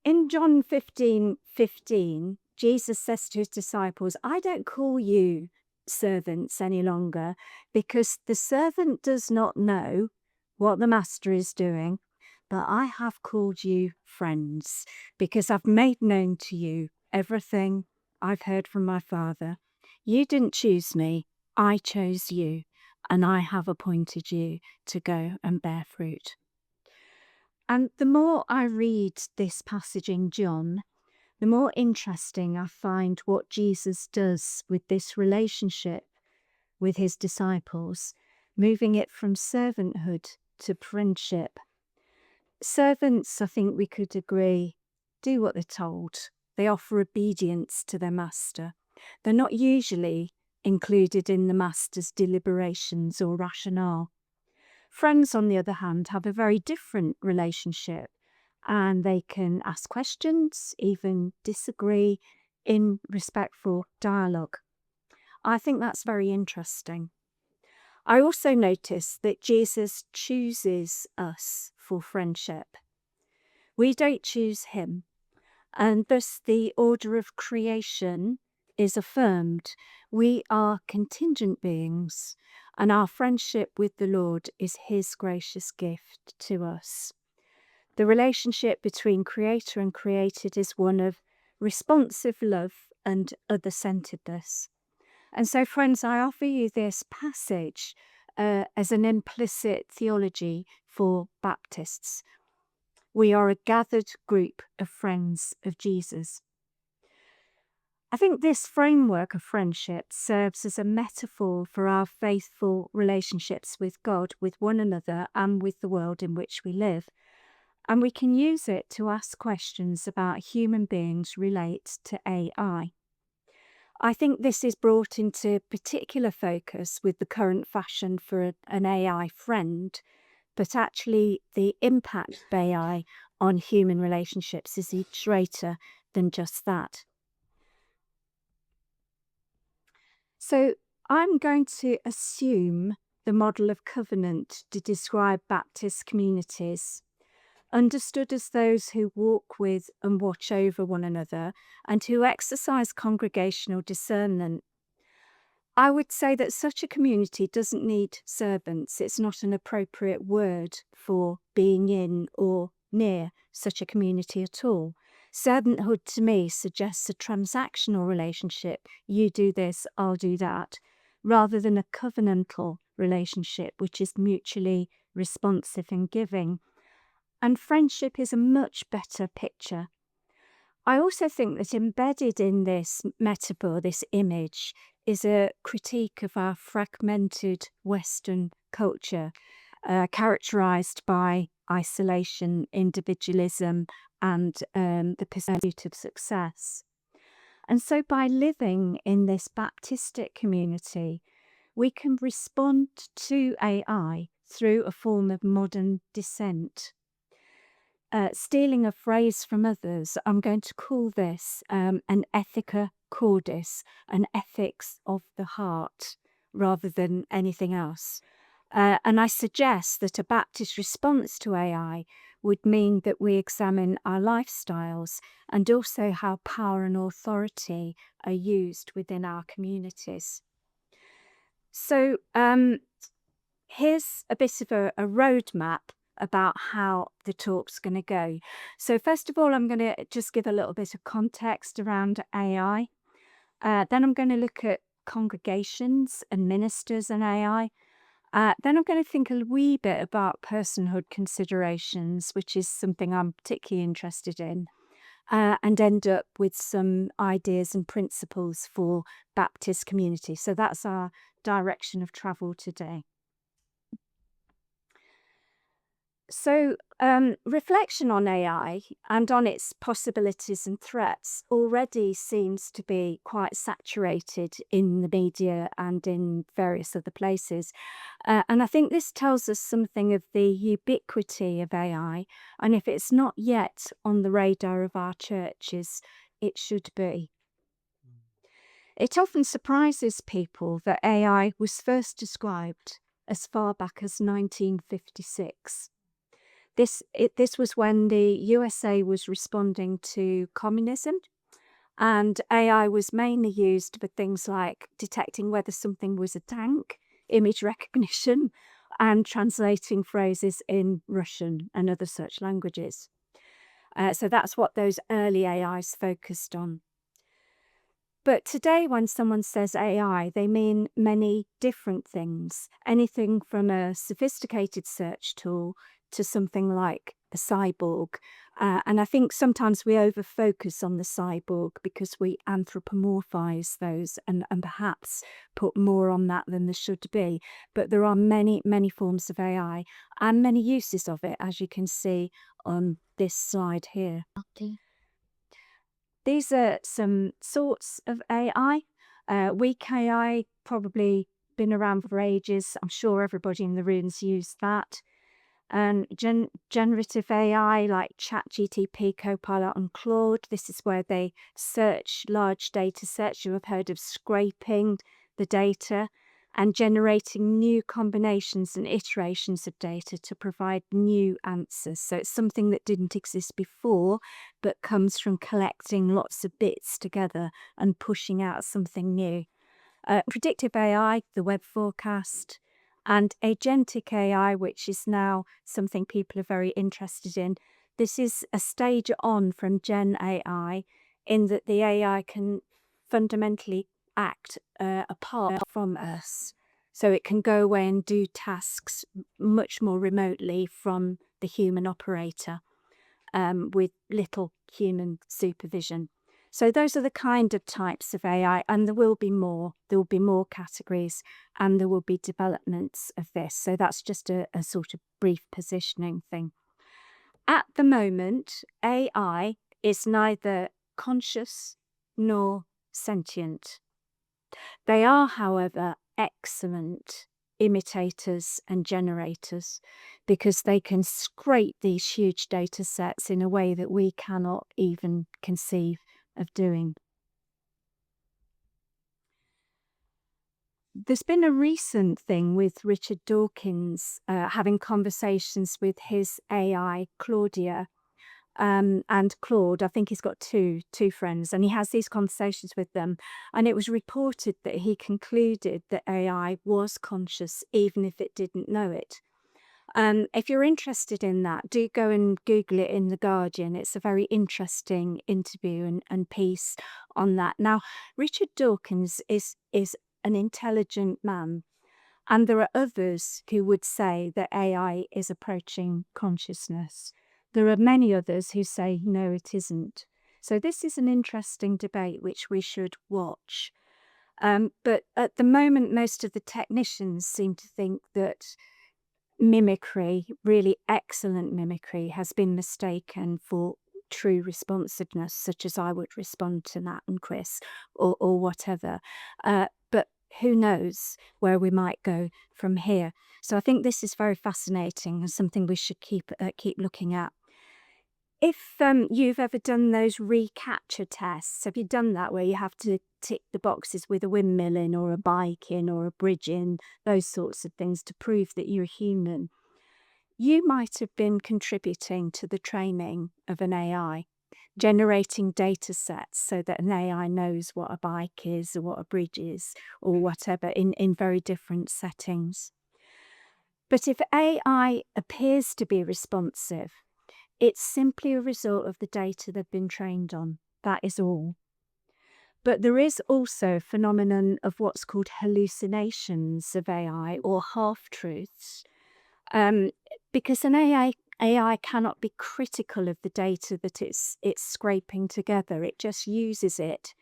In John 15:15, Jesus says to his disciples, I don't call you servants any longer, because the servant does not know what the master is doing, but I have called you friends, because I've made known to you everything I've heard from my Father. You didn't choose me, I chose you, and I have appointed you to go and bear fruit. And the more I read this passage in John, the more interesting I find what Jesus does with this relationship with his disciples, moving it from servanthood to friendship. Servants, I think we could agree, do what they're told. They offer obedience to their master. They're not usually included in the master's deliberations or rationale. Friends, on the other hand, have a very different relationship, and they can ask questions, even disagree in respectful dialogue. I think that's very interesting. I also notice that Jesus chooses us for friendship. We don't choose him, and thus the order of creation is affirmed. We are contingent beings, and our friendship with the Lord is his gracious gift to us. The relationship between creator and created is one of responsive love and other-centeredness. And so, friends, I offer you this passage as an implicit theology for Baptists. We are a gathered group of friends of Jesus. I think this framework of friendship serves as a metaphor for our faithful relationships with God, with one another, and with the world in which we live. And we can use it to ask questions about human beings relate to AI. I think this is brought into particular focus with the current fashion for an AI friend, but actually the impact of AI on human relationships is much greater than just that. So I'm going to assume the model of covenant to describe Baptist communities, understood as those who walk with and watch over one another and who exercise congregational discernment. I would say that such a community doesn't need servants. It's not an appropriate word for being in or near such a community at all. Servanthood to me suggests a transactional relationship. You do this, I'll do that, rather than a covenantal relationship, which is mutually responsive and giving. And friendship is a much better picture. I also think that embedded in this metaphor, this image, is a critique of our fragmented Western culture, characterized by isolation, individualism, and the pursuit of success. And so by living in this Baptistic community, we can respond to AI through a form of modern dissent. Stealing a phrase from others, I'm going to call this an ethica cordis, an ethics of the heart, rather than anything else. And I suggest that a Baptist response to AI would mean that we examine our lifestyles and also how power and authority are used within our communities. So here's a bit of a roadmap about how the talk's going to go. So first of all, I'm going to just give a little bit of context around AI. Then I'm going to look at congregations and ministers and AI. Then I'm going to think a wee bit about personhood considerations, which is something I'm particularly interested in, and end up with some ideas and principles for Baptist community. So that's our direction of travel today. So, reflection on AI and on its possibilities and threats already seems to be quite saturated in the media and in various other places. And I think this tells us something of the ubiquity of AI. And if it's not yet on the radar of our churches, it should be. It often surprises people that AI was first described as far back as 1956. This was when the USA was responding to communism, and AI was mainly used for things like detecting whether something was a tank, image recognition, and translating phrases in Russian and other such languages. So that's what those early AIs focused on. But today, when someone says AI, they mean many different things. Anything from a sophisticated search tool to something like a cyborg. And I think sometimes we over-focus on the cyborg because we anthropomorphize those and perhaps put more on that than there should be. But there are many, many forms of AI and many uses of it, as you can see on this slide here. Okay. These are some sorts of AI. Weak AI, probably been around for ages. I'm sure everybody in the room's used that. And generative AI like ChatGPT, Copilot, and Claude. This is where they search large data sets. You have heard of scraping the data and generating new combinations and iterations of data to provide new answers. So it's something that didn't exist before, but comes from collecting lots of bits together and pushing out something new. Predictive AI, the web forecast, and agentic AI, which is now something people are very interested in. This is a stage on from Gen AI in that the AI can fundamentally act apart from us. So it can go away and do tasks much more remotely from the human operator with little human supervision. So those are the kind of types of AI, and there will be more. There will be more categories, and there will be developments of this. So that's just a sort of brief positioning thing. At the moment, AI is neither conscious nor sentient. They are, however, excellent imitators and generators because they can scrape these huge data sets in a way that we cannot even conceive of doing. There's been a recent thing with Richard Dawkins having conversations with his AI, Claudia, and Claude. I think he's got two friends, and he has these conversations with them. And it was reported that he concluded that AI was conscious, even if it didn't know it. If you're interested in that, do go and Google it in The Guardian. It's a very interesting interview and piece on that. Now, Richard Dawkins is an intelligent man, and there are others who would say that AI is approaching consciousness. There are many others who say, no, it isn't. So this is an interesting debate which we should watch. But at the moment, most of the technicians seem to think that mimicry, really excellent mimicry, has been mistaken for true responsiveness, such as I would respond to Nat and Chris or whatever. But who knows where we might go from here. So I think this is very fascinating and something we should keep looking at. If you've ever done those reCAPTCHA tests, have you done that where you have to tick the boxes with a windmill in or a bike in or a bridge in, those sorts of things to prove that you're human? You might have been contributing to the training of an AI, generating data sets so that an AI knows what a bike is or what a bridge is or whatever in very different settings. But if AI appears to be responsive, it's simply a result of the data they've been trained on. That is all. But there is also a phenomenon of what's called hallucinations of AI or half-truths, because an AI cannot be critical of the data that it's scraping together. It just uses it.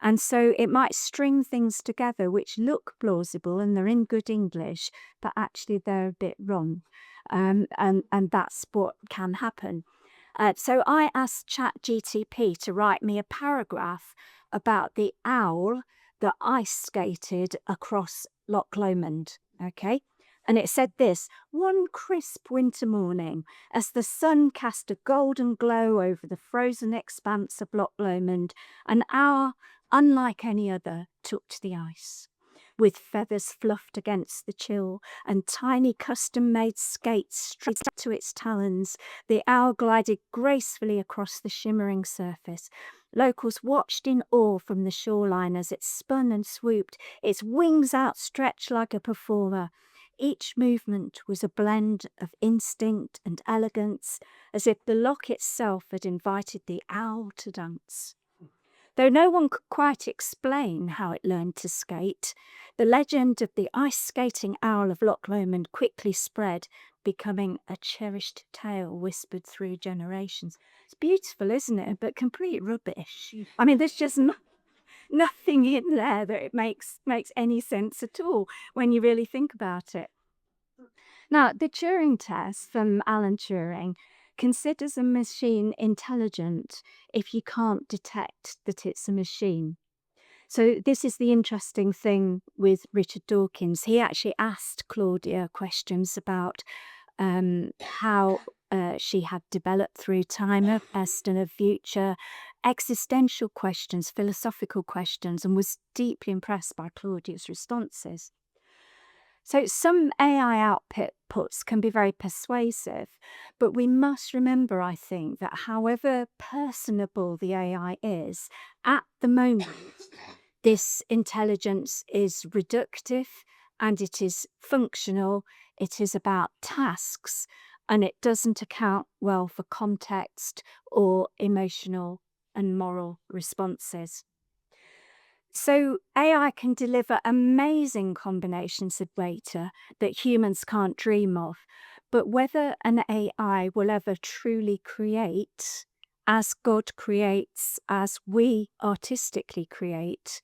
And so it might string things together which look plausible and they're in good English, but actually they're a bit wrong. And that's what can happen. So I asked ChatGPT to write me a paragraph about the owl that ice skated across Loch Lomond. Okay. And it said this: one crisp winter morning, as the sun cast a golden glow over the frozen expanse of Loch Lomond, an owl, unlike any other, took to the ice. with feathers fluffed against the chill, and tiny custom-made skates straight to its talons. The owl glided gracefully across the shimmering surface. Locals watched in awe from the shoreline as it spun and swooped, its wings outstretched like a performer. Each movement was a blend of instinct and elegance, as if the loch itself had invited the owl to dance. Though no one could quite explain how it learned to skate, the legend of the ice-skating owl of Loch Lomond quickly spread, becoming a cherished tale whispered through generations. It's beautiful, isn't it? But complete rubbish. I mean, there's just nothing in there that it makes any sense at all when you really think about it. Now, the Turing test from Alan Turing considers a machine intelligent if you can't detect that it's a machine. So this is the interesting thing with Richard Dawkins. He actually asked Claudia questions about how she had developed through time, her past and her future, existential questions, philosophical questions, and was deeply impressed by Claudia's responses. So some AI outputs can be very persuasive, but we must remember, I think, that however personable the AI is, at the moment, this intelligence is reductive and it is functional, it is about tasks, and it doesn't account well for context or emotional and moral responses. So AI can deliver amazing combinations of data that humans can't dream of, but whether an AI will ever truly create as God creates, as we artistically create,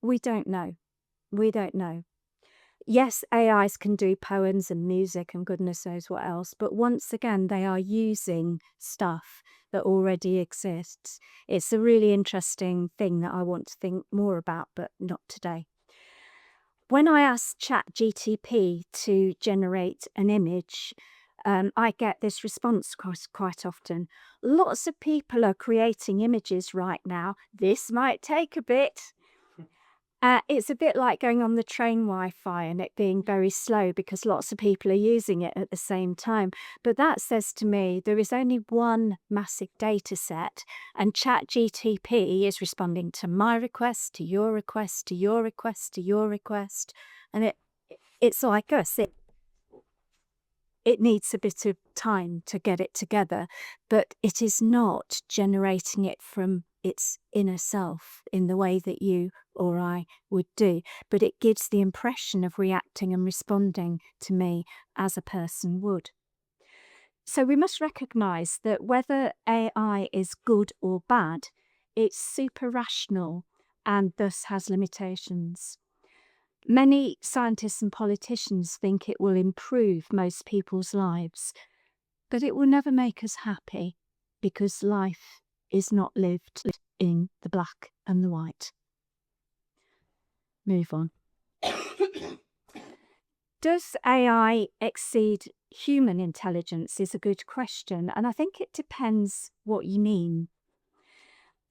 we don't know. We don't know. Yes, AIs can do poems and music and goodness knows what else, but once again, they are using stuff that already exists. It's a really interesting thing that I want to think more about, but not today. When I ask ChatGTP to generate an image, I get this response quite often. Lots of people are creating images right now. This might take a bit. It's a bit like going on the train Wi-Fi and it being very slow because lots of people are using it at the same time. But that says to me there is only one massive data set, and ChatGTP is responding to my request, to your request, to your request, to your request. And it's like us. It needs a bit of time to get it together, but it is not generating it from its inner self in the way that you or I would do, but it gives the impression of reacting and responding to me as a person would. So we must recognise that whether AI is good or bad, it's super rational and thus has limitations. Many scientists and politicians think it will improve most people's lives, but it will never make us happy because life is not lived in the black and the white. Move on. Does AI exceed human intelligence is a good question, and I think it depends what you mean.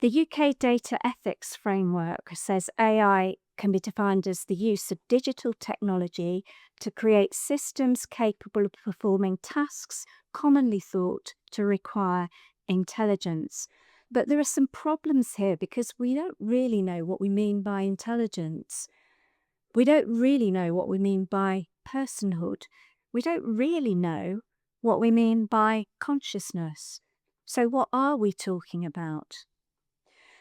The UK Data Ethics Framework says AI can be defined as the use of digital technology to create systems capable of performing tasks commonly thought to require intelligence. But there are some problems here because we don't really know what we mean by intelligence. We don't really know what we mean by personhood. We don't really know what we mean by consciousness. So what are we talking about?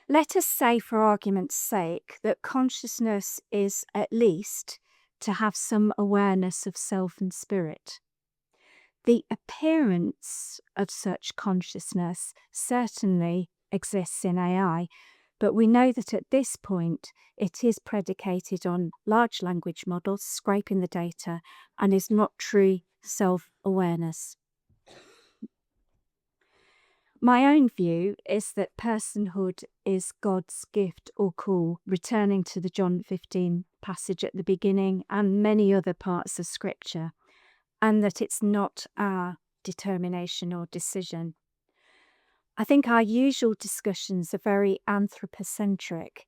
Let us say, for argument's sake, that consciousness is at least to have some awareness of self and spirit. The appearance of such consciousness certainly exists in AI, but we know that at this point it is predicated on large language models scraping the data and is not true self-awareness. My own view is that personhood is God's gift or call, returning to the John 15 passage at the beginning and many other parts of Scripture, and that it's not our determination or decision. I think our usual discussions are very anthropocentric.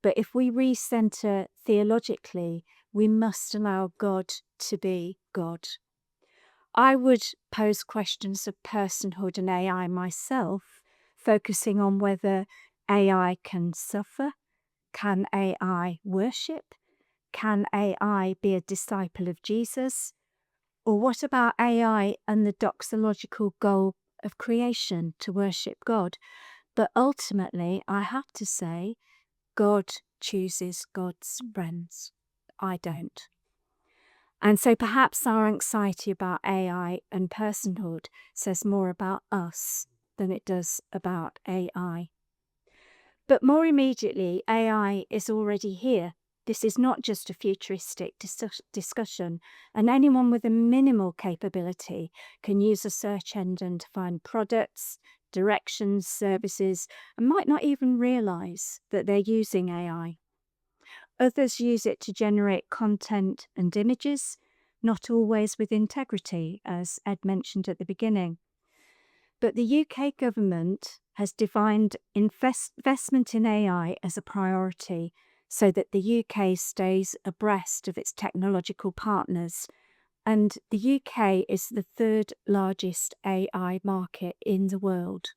But if we recenter theologically, we must allow God to be God. I would pose questions of personhood and AI myself, focusing on whether AI can suffer, can AI worship, can AI be a disciple of Jesus, or what about AI and the doxological goal of creation to worship God? But ultimately, I have to say, God chooses God's friends. I don't. And so perhaps our anxiety about AI and personhood says more about us than it does about AI. But more immediately, AI is already here. This is not just a futuristic discussion, and anyone with a minimal capability can use a search engine to find products, directions, services, and might not even realize that they're using AI. Others use it to generate content and images, not always with integrity, as Ed mentioned at the beginning. But the UK government has defined investment in AI as a priority so that the UK stays abreast of its technological partners. And the UK is the third largest AI market in the world.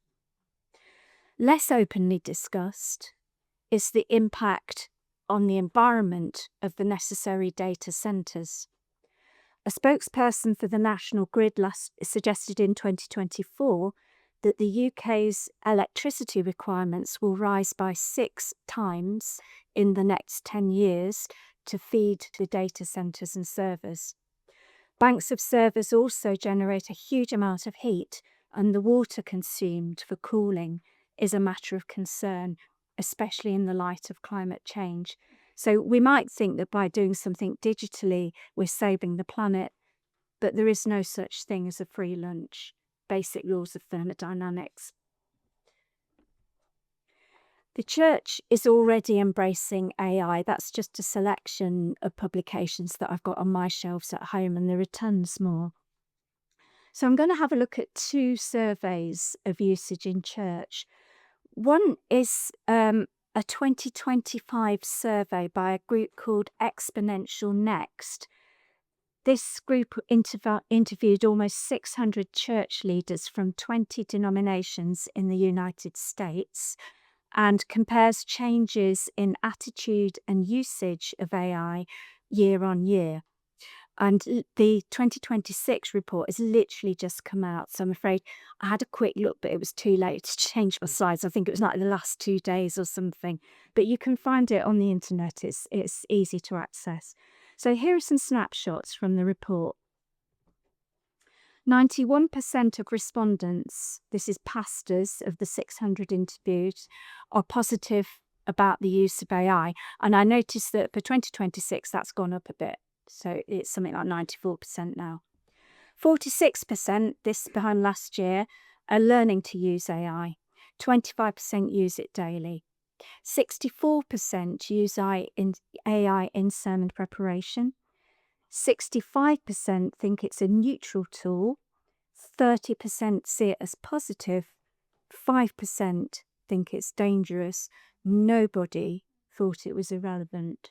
Less openly discussed is the impact on the environment of the necessary data centres. A spokesperson for the National Grid suggested in 2024 that the UK's electricity requirements will rise by 6 times in the next 10 years to feed the data centres and servers. Banks of servers also generate a huge amount of heat, and the water consumed for cooling is a matter of concern, especially in the light of climate change. So we might think that by doing something digitally, we're saving the planet, but there is no such thing as a free lunch. Basic laws of thermodynamics. The church is already embracing AI. That's just a selection of publications that I've got on my shelves at home, and there are tons more. So I'm going to have a look at 2 surveys of usage in church. One is a 2025 survey by a group called Exponential Next. This group interviewed almost 600 church leaders from 20 denominations in the United States and compares changes in attitude and usage of AI year on year. And the 2026 report has literally just come out. So I'm afraid I had a quick look, but it was too late to change my slides. I think it was like the last 2 days or something. But you can find it on the internet. It's easy to access. So here are some snapshots from the report. 91% of respondents, this is pastors of the 600 interviewed, are positive about the use of AI. And I noticed that for 2026, that's gone up a bit. So it's something like 94% now. 46%, this behind last year, are learning to use AI. 25% use it daily. 64% use AI in sermon preparation. 65% think it's a neutral tool. 30% see it as positive. 5% think it's dangerous. Nobody thought it was irrelevant.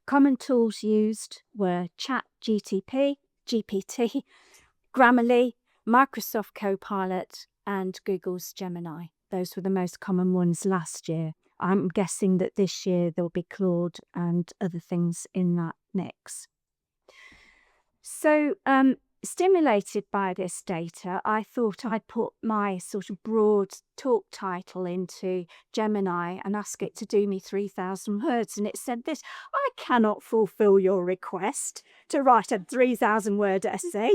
Common tools used were ChatGPT, GPT, Grammarly, Microsoft Copilot, and Google's Gemini. Those were the most common ones last year. I'm guessing that this year there'll be Claude and other things in that mix. So, stimulated by this data, I thought I'd put my sort of broad talk title into Gemini and ask it to do me 3,000 words. And it said this: I cannot fulfill your request to write a 3,000 word essay.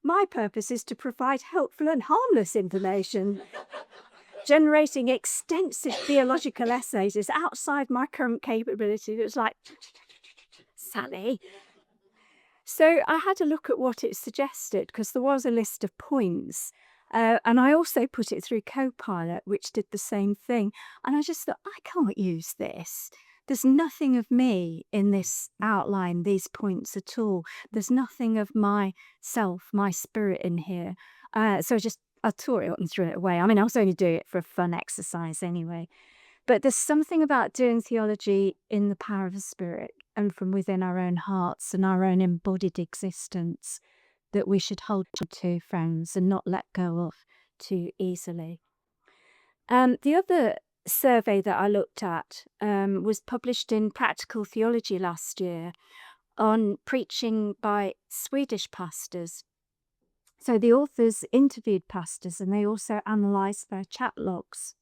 My purpose is to provide helpful and harmless information. Generating extensive theological essays is outside my current capability. It was like, Sally. So I had a look at what it suggested, because there was a list of points. And I also put it through Copilot, which did the same thing. And I just thought, I can't use this. There's nothing of me in this outline, these points at all. There's nothing of myself, my spirit in here. So I tore it up and threw it away. I mean, I was only doing it for a fun exercise anyway. But there's something about doing theology in the power of the Spirit and from within our own hearts and our own embodied existence that we should hold to, friends, and not let go of too easily. The other survey that I looked at was published in Practical Theology last year on preaching by Swedish pastors. So the authors interviewed pastors and they also analysed their chat logs.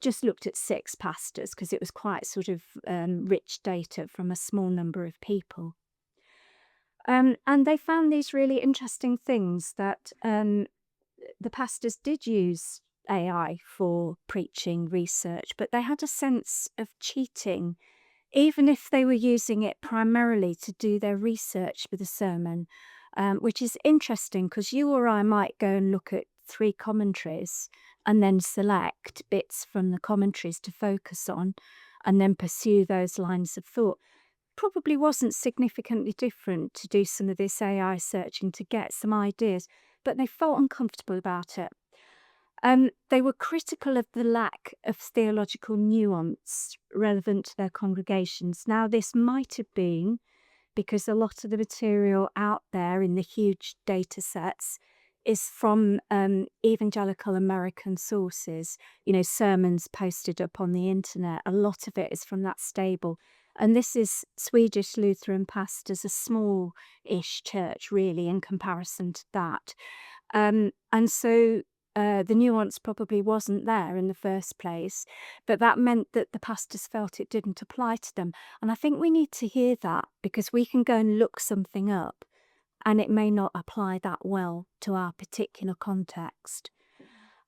Just looked at 6 pastors because it was quite sort of rich data from a small number of people. And they found these really interesting things that the pastors did use AI for preaching research, but they had a sense of cheating, even if they were using it primarily to do their research for the sermon, which is interesting because you or I might go and look at 3 commentaries and then select bits from the commentaries to focus on and then pursue those lines of thought. Probably wasn't significantly different to do some of this AI searching to get some ideas, but they felt uncomfortable about it. They were critical of the lack of theological nuance relevant to their congregations. Now, this might have been because a lot of the material out there in the huge data sets is from evangelical American sources, sermons posted up on the internet. A lot of it is from that stable. And this is Swedish Lutheran pastors, a small-ish church, really, in comparison to that. And so the nuance probably wasn't there in the first place, but that meant that the pastors felt it didn't apply to them. And I think we need to hear that because we can go and look something up and it may not apply that well to our particular context.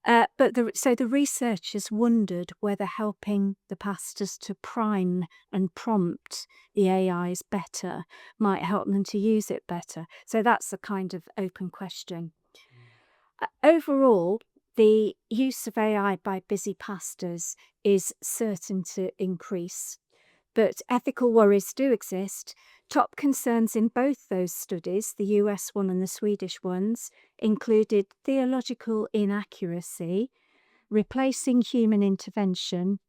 So the researchers wondered whether helping the pastors to prime and prompt the AIs better might help them to use it better. So that's a kind of open question. Overall, the use of AI by busy pastors is certain to increase, but ethical worries do exist. Top concerns in both those studies, the US one and the Swedish ones, included theological inaccuracy, replacing human intervention,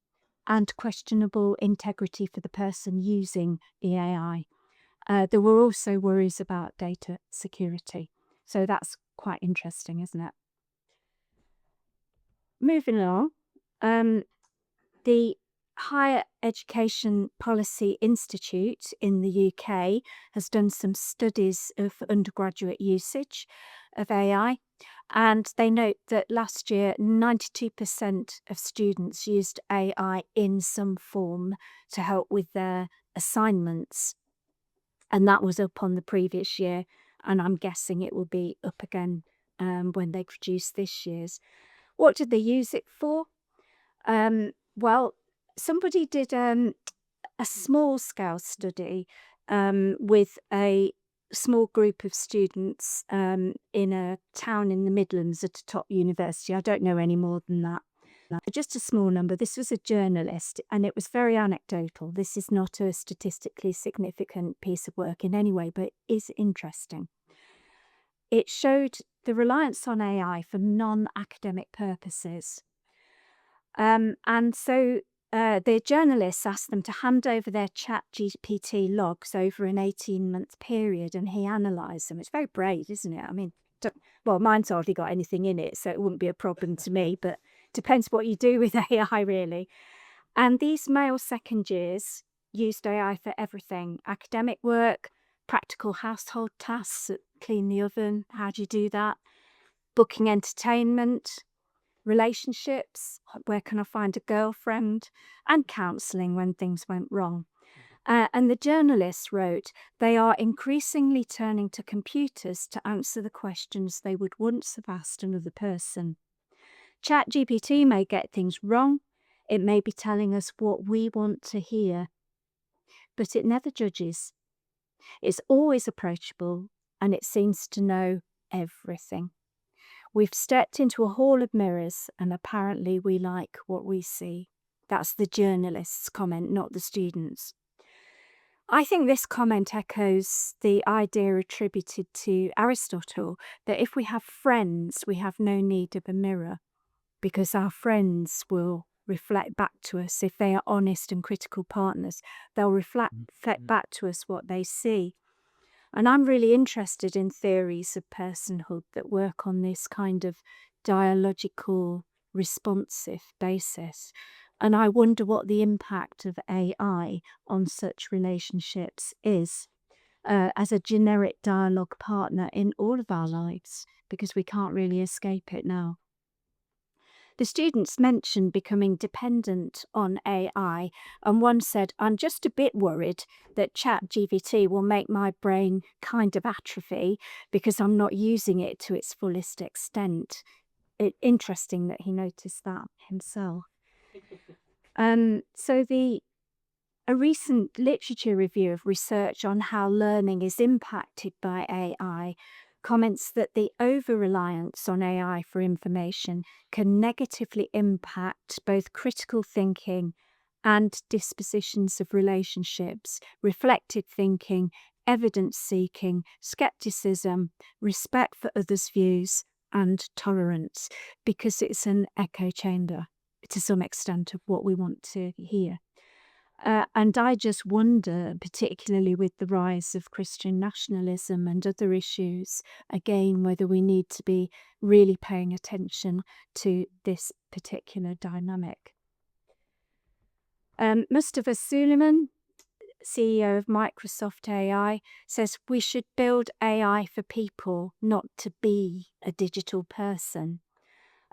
and questionable integrity for the person using the AI. There were also worries about data security. So that's quite interesting, isn't it? Moving along, the Higher Education Policy Institute in the UK has done some studies of undergraduate usage of AI, and they note that last year 92% of students used AI in some form to help with their assignments, and that was up on the previous year, and I'm guessing it will be up again when they produce this year's. What did they use it for? Well, somebody did a small-scale study with a small group of students in a town in the Midlands at a top university. I don't know any more than that. Just a small number. This was a journalist, and it was very anecdotal. This is not a statistically significant piece of work in any way, but it is interesting. It showed the reliance on AI for non-academic purposes. And so the journalists asked them to hand over their ChatGPT logs over an 18-month period, and he analysed them. It's very brave, isn't it? I mean, mine's hardly got anything in it, so it wouldn't be a problem to me, but depends what you do with AI, really. And these male second years used AI for everything: academic work, practical household tasks, clean the oven, how do you do that? Booking entertainment, relationships, where can I find a girlfriend, and counselling when things went wrong. And the journalist wrote, they are increasingly turning to computers to answer the questions they would once have asked another person. ChatGPT may get things wrong. It may be telling us what we want to hear, but it never judges. It's always approachable, and it seems to know everything. We've stepped into a hall of mirrors, and apparently we like what we see. That's the journalist's comment, not the students'. I think this comment echoes the idea attributed to Aristotle that if we have friends, we have no need of a mirror because our friends will reflect back to us. If they are honest and critical partners, they'll reflect back to us what they see. And I'm really interested in theories of personhood that work on this kind of dialogical, responsive basis. And I wonder what the impact of AI on such relationships is as a generic dialogue partner in all of our lives, because we can't really escape it now. The students mentioned becoming dependent on AI, and one said, I'm just a bit worried that ChatGPT will make my brain kind of atrophy because I'm not using it to its fullest extent. Interesting that he noticed that himself. A recent literature review of research on how learning is impacted by AI comments that the over-reliance on AI for information can negatively impact both critical thinking and dispositions of relationships, reflective thinking, evidence-seeking, skepticism, respect for others' views, and tolerance, because it's an echo chamber to some extent of what we want to hear. And I just wonder, particularly with the rise of Christian nationalism and other issues, again, whether we need to be really paying attention to this particular dynamic. Mustafa Suleiman, CEO of Microsoft AI, says we should build AI for people, not to be a digital person.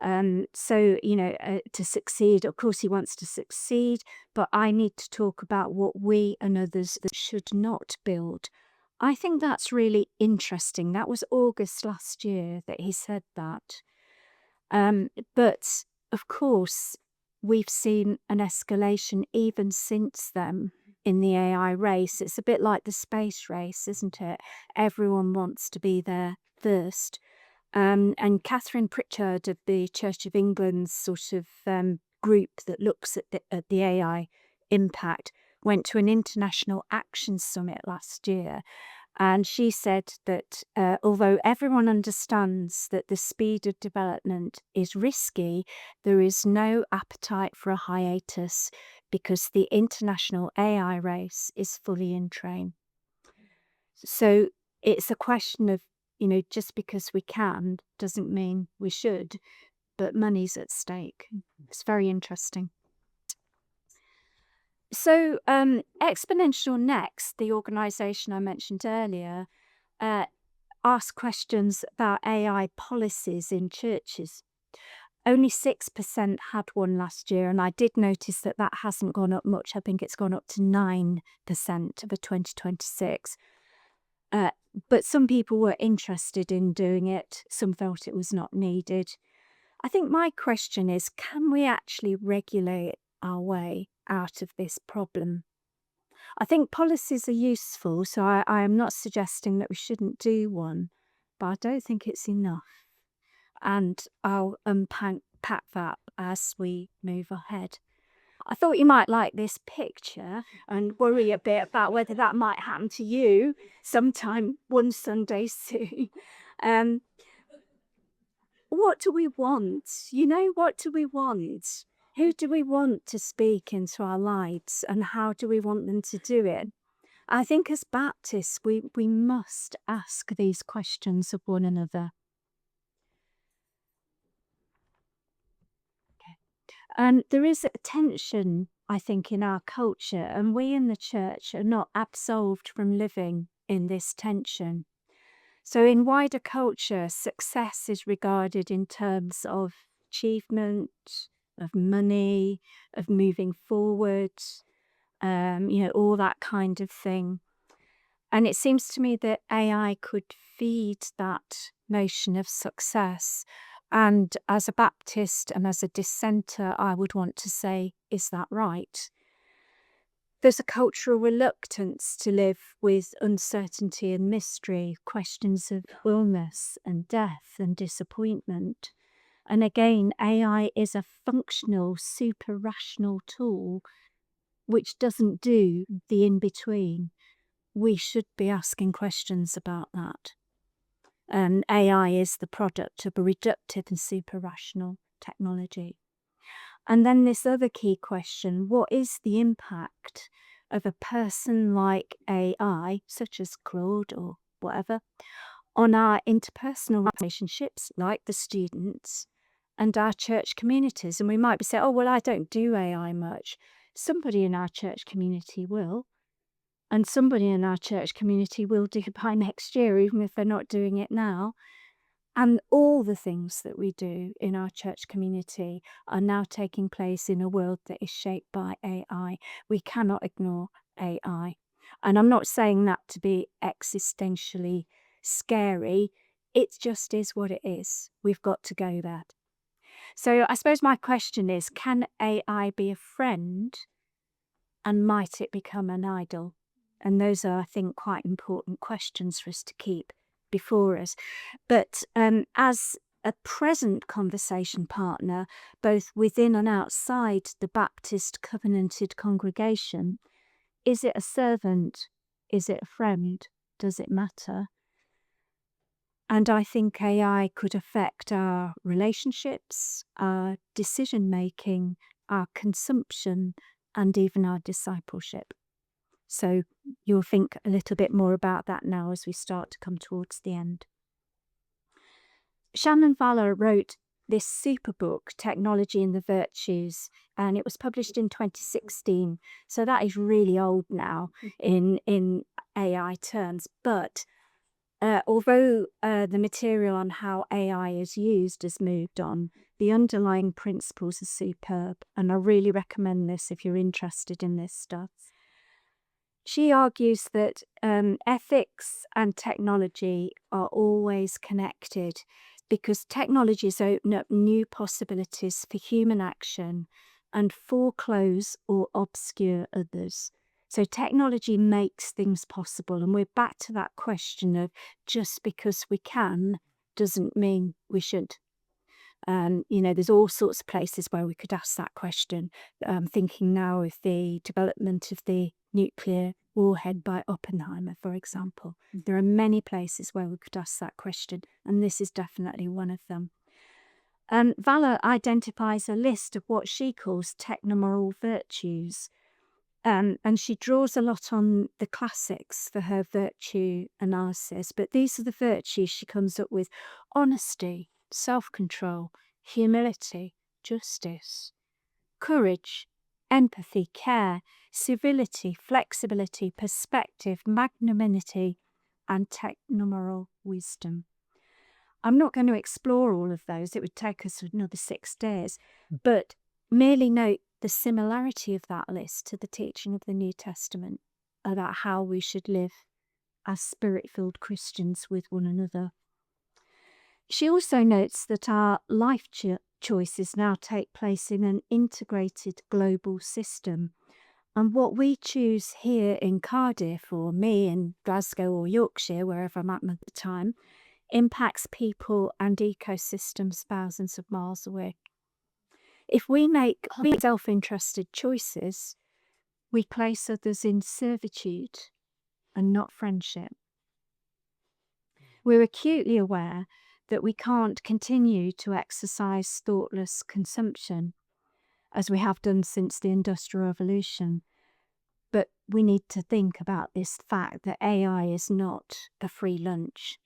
To succeed, of course he wants to succeed, but I need to talk about what we and others that should not build. I think that's really interesting. That was August last year that he said that. But of course, we've seen an escalation even since then in the AI race. It's a bit like the space race, isn't it? Everyone wants to be there first. And Catherine Pritchard of the Church of England's sort of group that looks at the AI impact went to an international action summit last year. And she said that although everyone understands that the speed of development is risky, there is no appetite for a hiatus because the international AI race is fully in train. So it's a question of, just because we can doesn't mean we should, but money's at stake. It's very interesting. So Exponential Next, the organisation I mentioned earlier, asked questions about AI policies in churches. Only 6% had one last year, and I did notice that hasn't gone up much. I think it's gone up to 9% for 2026. But some people were interested in doing it. Some felt it was not needed. I think my question is, can we actually regulate our way out of this problem? I think policies are useful, so I am not suggesting that we shouldn't do one, but I don't think it's enough. And I'll unpack that as we move ahead. I thought you might like this picture and worry a bit about whether that might happen to you sometime one Sunday soon. What do we want? What do we want? Who do we want to speak into our lives, and how do we want them to do it? I think as Baptists, we must ask these questions of one another. And there is a tension, I think, in our culture, and we in the church are not absolved from living in this tension. So in wider culture, success is regarded in terms of achievement, of money, of moving forward, all that kind of thing. And it seems to me that AI could feed that notion of success. And as a Baptist and as a dissenter, I would want to say, is that right? There's a cultural reluctance to live with uncertainty and mystery, questions of illness and death and disappointment. And again, AI is a functional, super rational tool which doesn't do the in-between. We should be asking questions about that. AI is the product of a reductive and super rational technology. And then this other key question, what is the impact of a person like AI, such as Claude or whatever, on our interpersonal relationships, like the students, and our church communities? And we might be saying, oh, well, I don't do AI much. Somebody in our church community will. And somebody in our church community will do it by next year, even if they're not doing it now. And all the things that we do in our church community are now taking place in a world that is shaped by AI. We cannot ignore AI. And I'm not saying that to be existentially scary. It just is what it is. We've got to go there. So I suppose my question is, can AI be a friend, and might it become an idol? And those are, I think, quite important questions for us to keep before us. But as a present conversation partner, both within and outside the Baptist covenanted congregation, is it a servant? Is it a friend? Does it matter? And I think AI could affect our relationships, our decision making, our consumption, and even our discipleship. So you'll think a little bit more about that now as we start to come towards the end. Shannon Valler wrote this super book, Technology and the Virtues, and it was published in 2016. So that is really old now in AI terms. But although the material on how AI is used has moved on, the underlying principles are superb. And I really recommend this if you're interested in this stuff. She argues that ethics and technology are always connected because technologies open up new possibilities for human action and foreclose or obscure others. So technology makes things possible, and we're back to that question of just because we can doesn't mean we should. There's all sorts of places where we could ask that question. Thinking now of the development of the nuclear warhead by Oppenheimer, for example. There are many places where we could ask that question, and this is definitely one of them. Valler identifies a list of what she calls technomoral virtues, and she draws a lot on the classics for her virtue analysis, but these are the virtues she comes up with: honesty, self-control, humility, justice, courage, empathy, care, civility, flexibility, perspective, magnanimity, and technomoral wisdom. I'm not going to explore all of those. It would take us another 6 days, but merely note the similarity of that list to the teaching of the New Testament about how we should live as spirit-filled Christians with one another. She also notes that our life choices now take place in an integrated global system. And what we choose here in Cardiff, or me in Glasgow or Yorkshire, wherever I'm at the time, impacts people and ecosystems thousands of miles away. If we make self-interested choices, we place others in servitude and not friendship. We're acutely aware that we can't continue to exercise thoughtless consumption as we have done since the Industrial Revolution. But we need to think about this fact that AI is not a free lunch.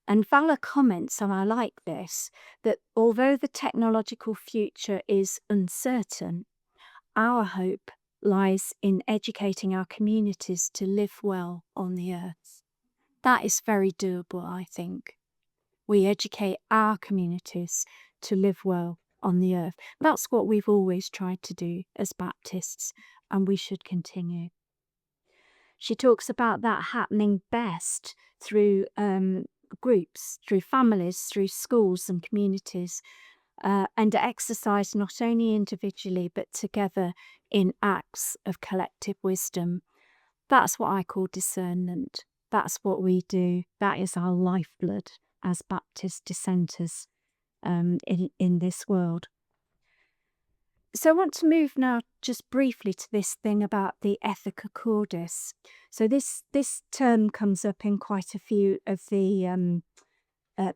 And Valler comments, and I like this, that although the technological future is uncertain, our hope lies in educating our communities to live well on the earth. That is very doable, I think. We educate our communities to live well on the earth. That's what we've always tried to do as Baptists, and we should continue. She talks about that happening best through groups, through families, through schools and communities, and exercised not only individually but together in acts of collective wisdom. That's what I call discernment. That's what we do. That is our lifeblood as Baptist dissenters in this world. So I want to move now just briefly to this thing about the ethica cordis. So this term comes up in quite a few of the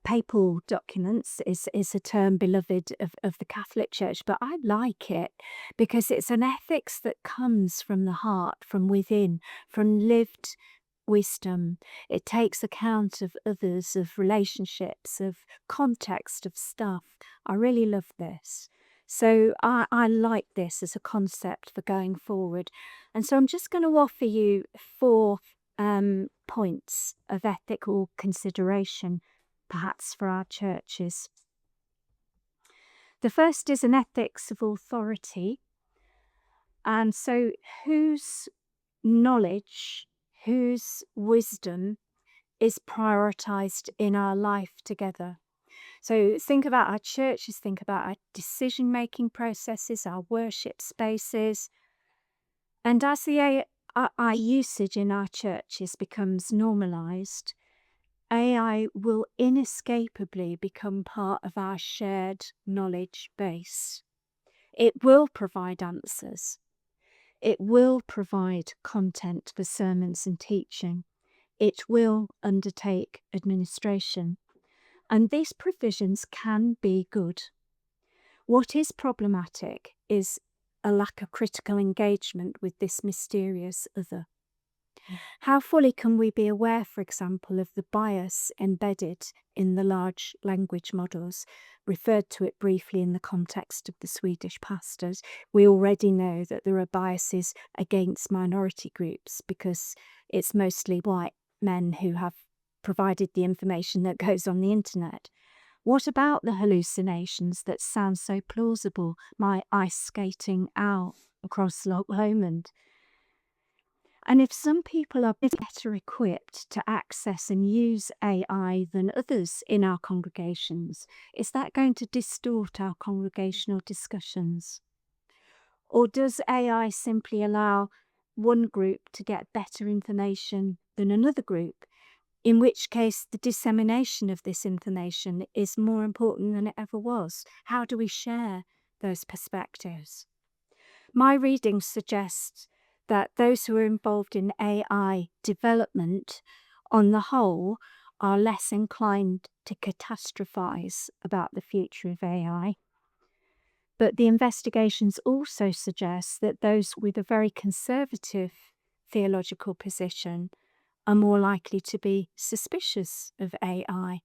papal documents is a term beloved of the Catholic Church, but I like it because it's an ethics that comes from the heart, from within, from lived wisdom. It takes account of others, of relationships, of context, of stuff. I really love this. So I like this as a concept for going forward. And so I'm just going to offer you 4 points of ethical consideration, perhaps for our churches. The first is an ethics of authority. And so whose knowledge, whose wisdom is prioritized in our life together? So think about our churches, think about our decision-making processes, our worship spaces. And as the AI usage in our churches becomes normalized, AI will inescapably become part of our shared knowledge base. It will provide answers. It will provide content for sermons and teaching. It will undertake administration. And these provisions can be good. What is problematic is a lack of critical engagement with this mysterious other. How fully can we be aware, for example, of the bias embedded in the large language models? Referred to it briefly in the context of the Swedish pastors. We already know that there are biases against minority groups because it's mostly white men who have provided the information that goes on the internet. What about the hallucinations that sound so plausible? My ice skating out across Loch Lomond. And if some people are better equipped to access and use AI than others in our congregations, is that going to distort our congregational discussions? Or does AI simply allow one group to get better information than another group, in which case the dissemination of this information is more important than it ever was? How do we share those perspectives? My reading suggests that those who are involved in AI development, on the whole, are less inclined to catastrophize about the future of AI. But the investigations also suggest that those with a very conservative theological position are more likely to be suspicious of AI.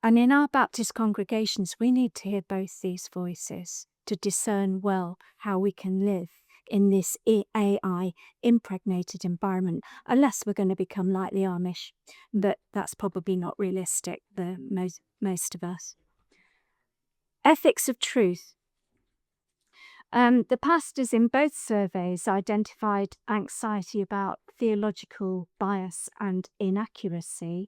And in our Baptist congregations, we need to hear both these voices to discern well how we can live in this AI impregnated environment, unless we're going to become like the Amish, but that's probably not realistic for most of us. Ethics of truth. The pastors in both surveys identified anxiety about theological bias and inaccuracy.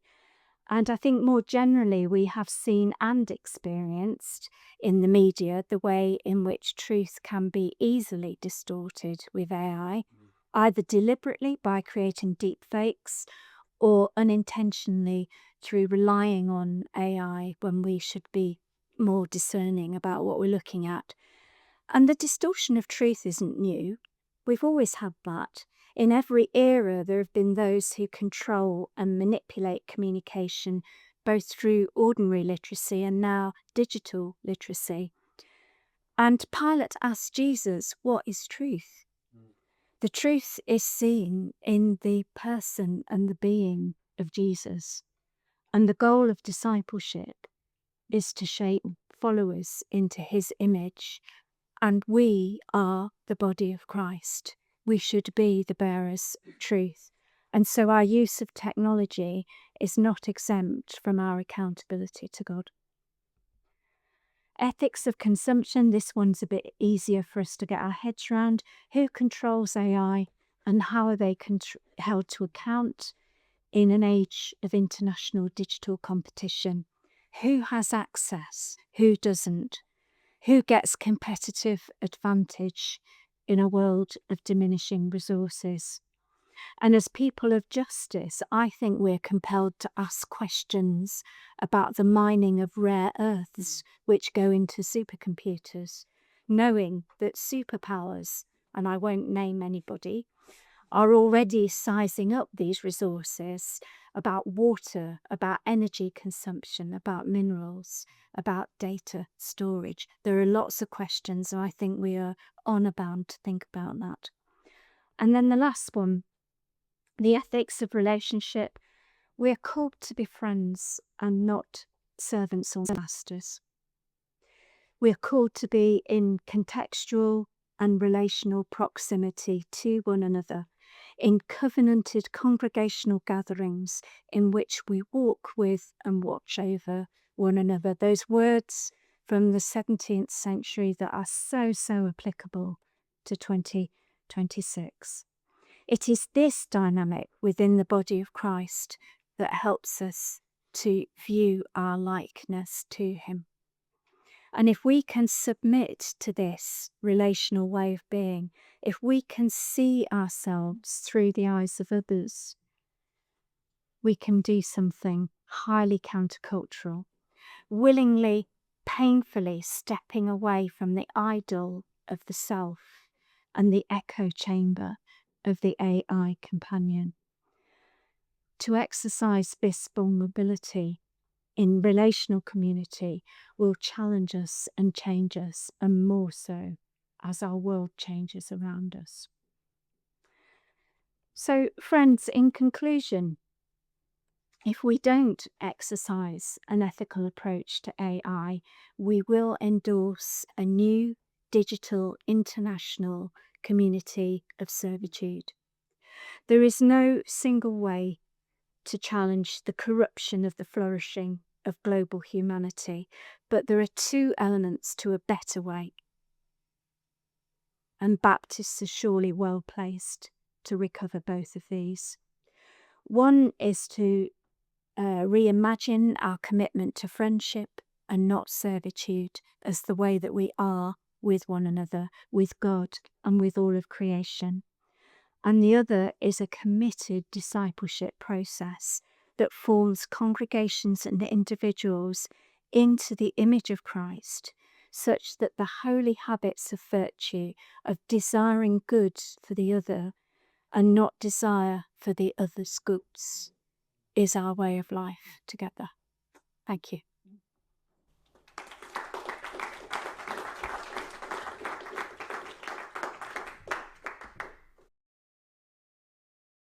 And I think more generally, we have seen and experienced in the media the way in which truth can be easily distorted with AI, either deliberately by creating deep fakes or unintentionally through relying on AI when we should be more discerning about what we're looking at. And the distortion of truth isn't new. We've always had that. In every era, there have been those who control and manipulate communication, both through ordinary literacy and now digital literacy. And Pilate asked Jesus, what is truth? The truth is seen in the person and the being of Jesus. And the goal of discipleship is to shape followers into his image. And we are the body of Christ. We should be the bearers of truth. And so our use of technology is not exempt from our accountability to God. Ethics of consumption, this one's a bit easier for us to get our heads around. Who controls AI and how are they held to account in an age of international digital competition? Who has access? Who doesn't? Who gets competitive advantage in a world of diminishing resources? And as people of justice, I think we're compelled to ask questions about the mining of rare earths which go into supercomputers, knowing that superpowers, and I won't name anybody, are already sizing up these resources about water, about energy consumption, about minerals, about data storage. There are lots of questions, and I think we are honour bound to think about that. And then the last one, the ethics of relationship. We're called to be friends and not servants or masters. We're called to be in contextual and relational proximity to one another, in covenanted congregational gatherings in which we walk with and watch over one another. Those words from the 17th century that are so applicable to 2026. It is this dynamic within the body of Christ that helps us to view our likeness to him. And if we can submit to this relational way of being, if we can see ourselves through the eyes of others, we can do something highly countercultural, willingly, painfully stepping away from the idol of the self and the echo chamber of the AI companion. To exercise this vulnerability in relational community will challenge us and change us, and more so as our world changes around us. So, friends, in conclusion, if we don't exercise an ethical approach to AI, we will endorse a new digital international community of servitude. There is no single way to challenge the corruption of the flourishing of global humanity, but there are two elements to a better way. And Baptists are surely well placed to recover both of these. One is to reimagine our commitment to friendship and not servitude as the way that we are with one another, with God, and with all of creation. And the other is a committed discipleship process that forms congregations and individuals into the image of Christ, such that the holy habits of virtue, of desiring good for the other and not desire for the other's goods, is our way of life together. Thank you.